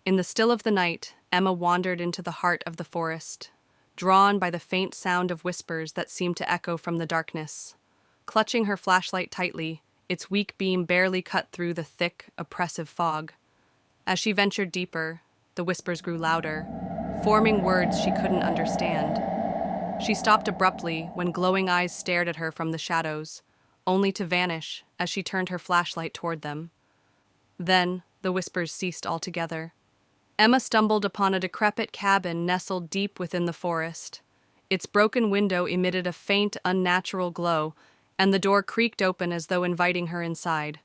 In the still of the night, Emma wandered into the heart of the forest, drawn by the faint sound of whispers that seemed to echo from the darkness. Clutching her flashlight tightly, its weak beam barely cut through the thick, oppressive fog. As she ventured deeper, the whispers grew louder, forming words she couldn't understand. She stopped abruptly when glowing eyes stared at her from the shadows, only to vanish as she turned her flashlight toward them. Then, the whispers ceased altogether. Emma stumbled upon a decrepit cabin nestled deep within the forest. Its broken window emitted a faint, unnatural glow, and the door creaked open as though inviting her inside.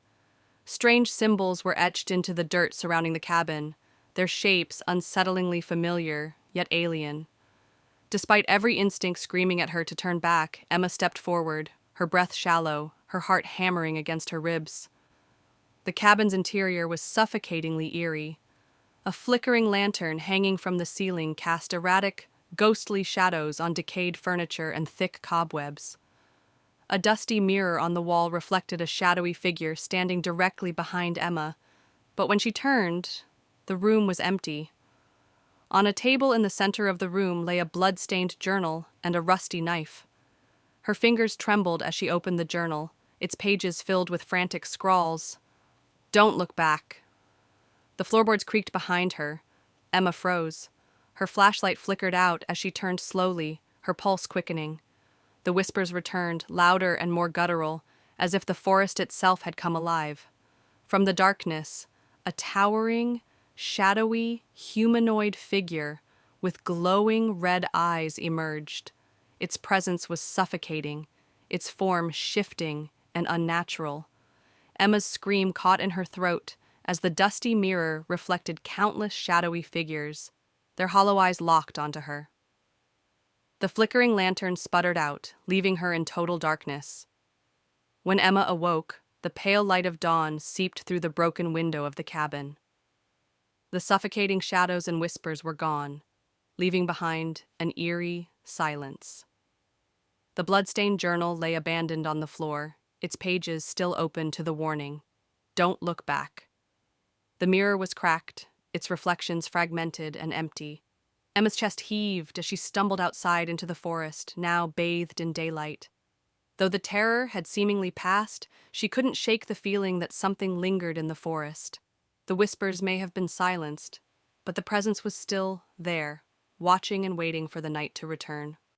Strange symbols were etched into the dirt surrounding the cabin, their shapes unsettlingly familiar, yet alien. Despite every instinct screaming at her to turn back, Emma stepped forward, her breath shallow, her heart hammering against her ribs. The cabin's interior was suffocatingly eerie. A flickering lantern hanging from the ceiling cast erratic, ghostly shadows on decayed furniture and thick cobwebs. A dusty mirror on the wall reflected a shadowy figure standing directly behind Emma, but when she turned, the room was empty. On a table in the center of the room lay a blood-stained journal and a rusty knife. Her fingers trembled as she opened the journal, its pages filled with frantic scrawls. "Don't look back." The floorboards creaked behind her. Emma froze. Her flashlight flickered out as she turned slowly, her pulse quickening. The whispers returned, louder and more guttural, as if the forest itself had come alive. From the darkness, a towering, shadowy, humanoid figure with glowing red eyes emerged. Its presence was suffocating, its form shifting and unnatural. Emma's scream caught in her throat as the dusty mirror reflected countless shadowy figures, their hollow eyes locked onto her. The flickering lantern sputtered out, leaving her in total darkness. When Emma awoke, the pale light of dawn seeped through the broken window of the cabin. The suffocating shadows and whispers were gone, leaving behind an eerie silence. The blood-stained journal lay abandoned on the floor, its pages still open to the warning, "Don't look back." The mirror was cracked, its reflections fragmented and empty. Emma's chest heaved as she stumbled outside into the forest, now bathed in daylight. Though the terror had seemingly passed, she couldn't shake the feeling that something lingered in the forest. The whispers may have been silenced, but the presence was still there, watching and waiting for the night to return.